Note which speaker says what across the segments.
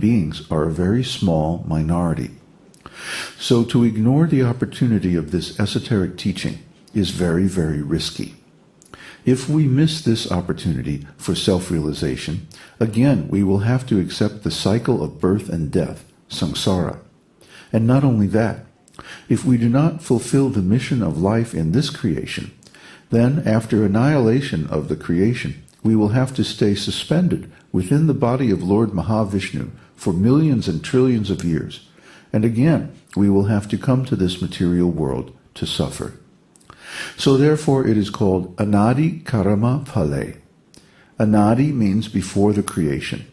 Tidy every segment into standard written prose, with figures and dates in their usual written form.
Speaker 1: beings are a very small minority. So to ignore the opportunity of this esoteric teaching is very, very risky. If we miss this opportunity for self-realization, again we will have to accept the cycle of birth and death, samsara. And not only that, if we do not fulfill the mission of life in this creation, then after annihilation of the creation, we will have to stay suspended within the body of Lord Mahavishnu for millions and trillions of years. And again, we will have to come to this material world to suffer. So therefore it is called Anadi Karma Phale. Anadi means before the creation.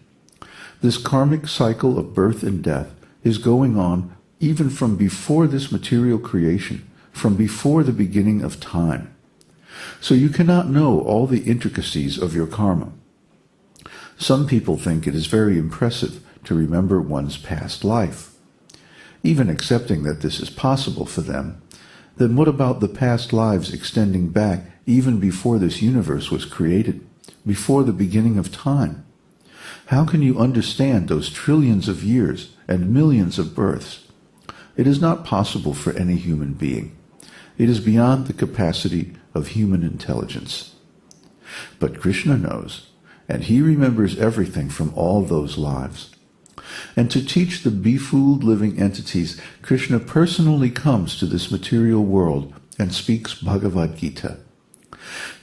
Speaker 1: This karmic cycle of birth and death is going on even from before this material creation, from before the beginning of time. So you cannot know all the intricacies of your karma. Some people think it is very impressive to remember one's past life. Even accepting that this is possible for them, then what about the past lives extending back even before this universe was created, before the beginning of time? How can you understand those trillions of years and millions of births? It is not possible for any human being. It is beyond the capacity of human intelligence. But Kṛṣṇa knows, and he remembers everything from all those lives. And to teach the befooled living entities, Kṛṣṇa personally comes to this material world and speaks Bhagavad-gita.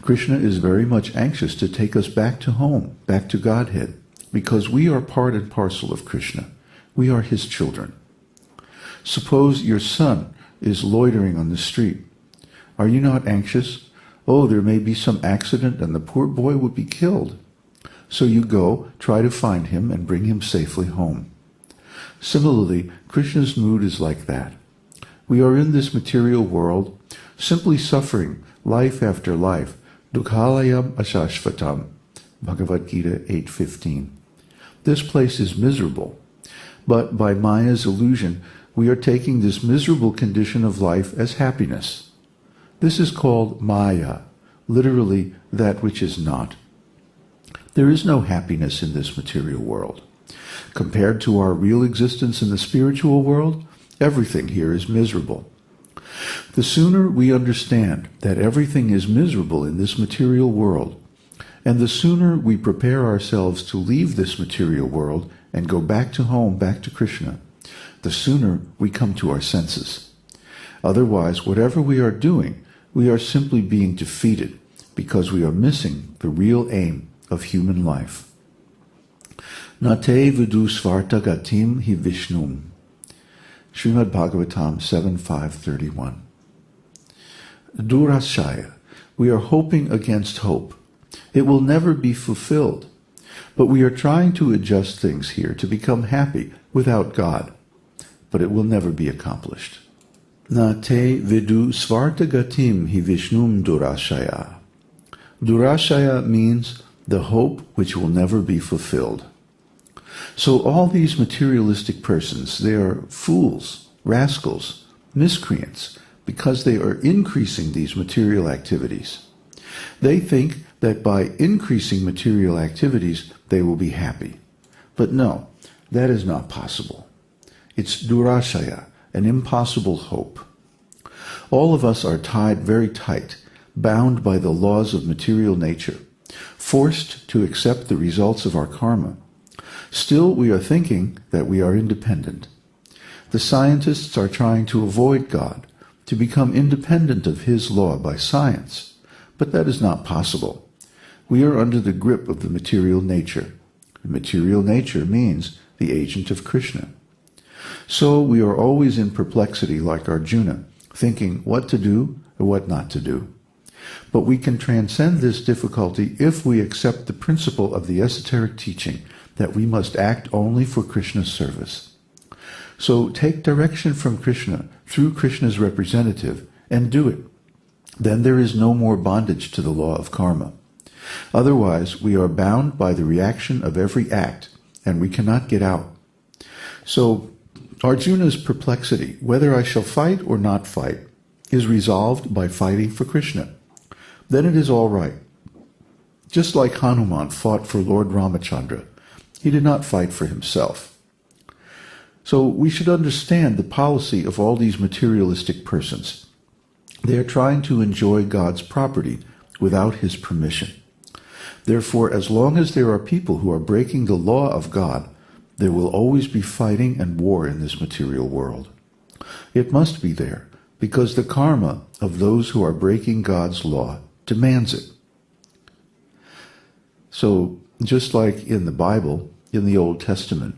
Speaker 1: Kṛṣṇa is very much anxious to take us back to home, back to Godhead, because we are part and parcel of Kṛṣṇa. We are his children. Suppose your son is loitering on the street. Are you not anxious? Oh, there may be some accident and the poor boy would be killed. So you go, try to find him and bring him safely home. Similarly, Kṛṣṇa's mood is like that. We are in this material world, simply suffering life after life. Dukhalayam ashashvatam, Bhagavad-gita 8:15. This place is miserable, but by Maya's illusion, we are taking this miserable condition of life as happiness. This is called Maya, literally that which is not. There is no happiness in this material world. Compared to our real existence in the spiritual world, everything here is miserable. The sooner we understand that everything is miserable in this material world, and the sooner we prepare ourselves to leave this material world and go back to home, back to Kṛṣṇa, the sooner we come to our senses. Otherwise, whatever we are doing, we are simply being defeated because we are missing the real aim of human life. Nate vidu svarta gatim hi Vishnum. Srimad Bhagavatam 7.5.31. Durashaya. We are hoping against hope. It will never be fulfilled. But we are trying to adjust things here to become happy without God. But it will never be accomplished. Na te vidu svarta gatim hi Vishnum durashaya. Durashaya means the hope which will never be fulfilled. So all these materialistic persons, they are fools, rascals, miscreants, because they are increasing these material activities. They think that by increasing material activities, they will be happy. But no, that is not possible. It's durashaya, an impossible hope. All of us are tied very tight, bound by the laws of material nature, forced to accept the results of our karma. Still, we are thinking that we are independent. The scientists are trying to avoid God, to become independent of his law by science. But that is not possible. We are under the grip of the material nature. The material nature means the agent of Kṛṣṇa. So we are always in perplexity like Arjuna, thinking what to do or what not to do. But we can transcend this difficulty if we accept the principle of the esoteric teaching that we must act only for Kṛṣṇa's service. So take direction from Kṛṣṇa through Kṛṣṇa's representative and do it. Then there is no more bondage to the law of karma. Otherwise, we are bound by the reaction of every act, and we cannot get out. So Arjuna's perplexity, whether I shall fight or not fight, is resolved by fighting for Kṛṣṇa. Then it is all right. Just like Hanuman fought for Lord Ramachandra, he did not fight for himself. So we should understand the policy of all these materialistic persons. They are trying to enjoy God's property without his permission. Therefore, as long as there are people who are breaking the law of God, there will always be fighting and war in this material world. It must be there, because the karma of those who are breaking God's law demands it. So, just like in the Bible, in the Old Testament,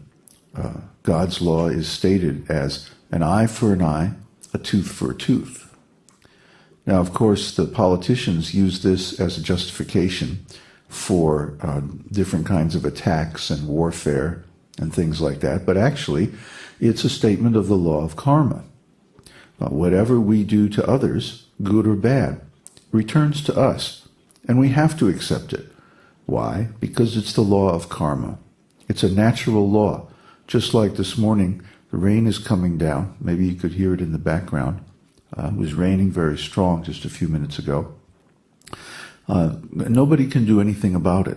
Speaker 1: God's law is stated as an eye for an eye, a tooth for a tooth. Now, of course, the politicians use this as a justification for different kinds of attacks and warfare and things like that, but actually, it's a statement of the law of karma. Whatever we do to others, good or bad, returns to us, and we have to accept it. Why? Because it's the law of karma. It's a natural law. Just like this morning, the rain is coming down. Maybe you could hear it in the background. It was raining very strong just a few minutes ago. Nobody can do anything about it.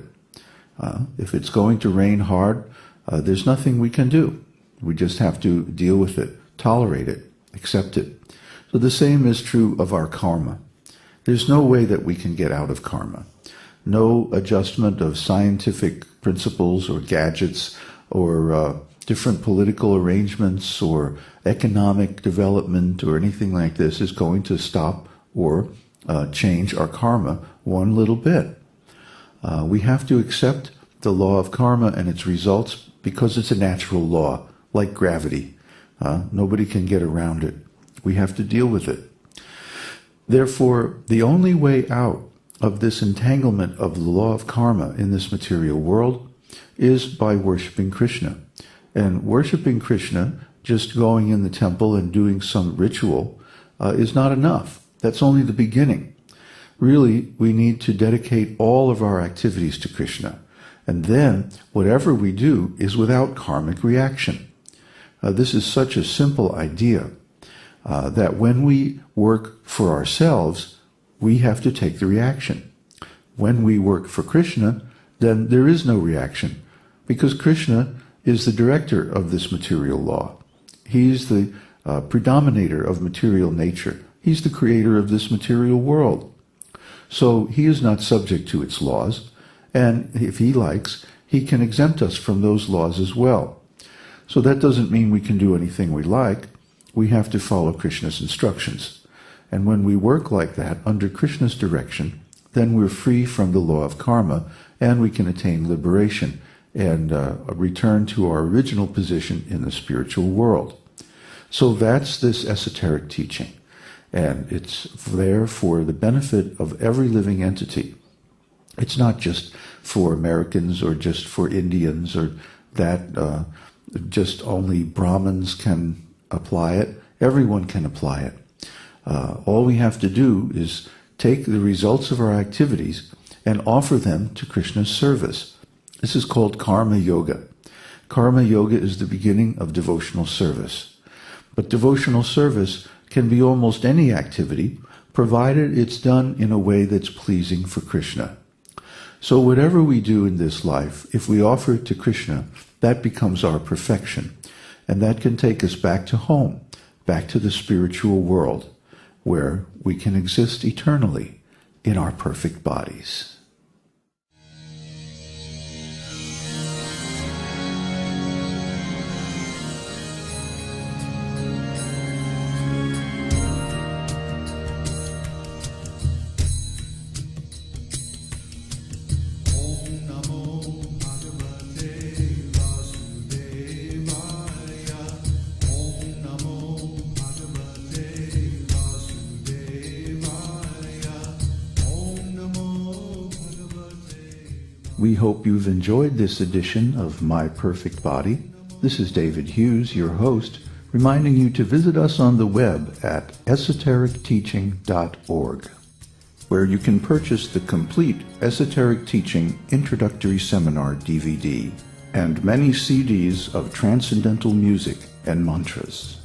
Speaker 1: If it's going to rain hard, there's nothing we can do. We just have to deal with it, tolerate it, accept it. So the same is true of our karma. There's no way that we can get out of karma. No adjustment of scientific principles or gadgets or different political arrangements or economic development or anything like this is going to stop or change our karma one little bit. We have to accept the law of karma and its results because it's a natural law, like gravity. Nobody can get around it. We have to deal with it. Therefore, the only way out of this entanglement of the law of karma in this material world is by worshiping Kṛṣṇa. And worshiping Kṛṣṇa, just going in the temple and doing some ritual, is not enough. That's only the beginning. Really, we need to dedicate all of our activities to Kṛṣṇa. And then, whatever we do is without karmic reaction. This is such a simple idea that when we work for ourselves, we have to take the reaction. When we work for Kṛṣṇa, then there is no reaction, because Kṛṣṇa is the director of this material law. He's the predominator of material nature. He's the creator of this material world. So he is not subject to its laws, and if he likes, he can exempt us from those laws as well. So that doesn't mean we can do anything we like. We have to follow Kṛṣṇa's instructions. And when we work like that, under Kṛṣṇa's direction, then we're free from the law of karma, and we can attain liberation and return to our original position in the spiritual world. So that's this esoteric teaching. And it's there for the benefit of every living entity. It's not just for Americans or just for Indians or that just only Brahmins can apply it. Everyone can apply it. All we have to do is take the results of our activities and offer them to Kṛṣṇa's service. This is called karma yoga. Karma yoga is the beginning of devotional service. But devotional service can be almost any activity, provided it's done in a way that's pleasing for Kṛṣṇa. So whatever we do in this life, if we offer it to Kṛṣṇa, that becomes our perfection. And that can take us back to home, back to the spiritual world, where we can exist eternally in our perfect bodies. We hope you've enjoyed this edition of My Perfect Body. This is David Hughes, your host, reminding you to visit us on the web at esotericteaching.org, where you can purchase the complete Esoteric Teaching Introductory Seminar DVD and many CDs of transcendental music and mantras.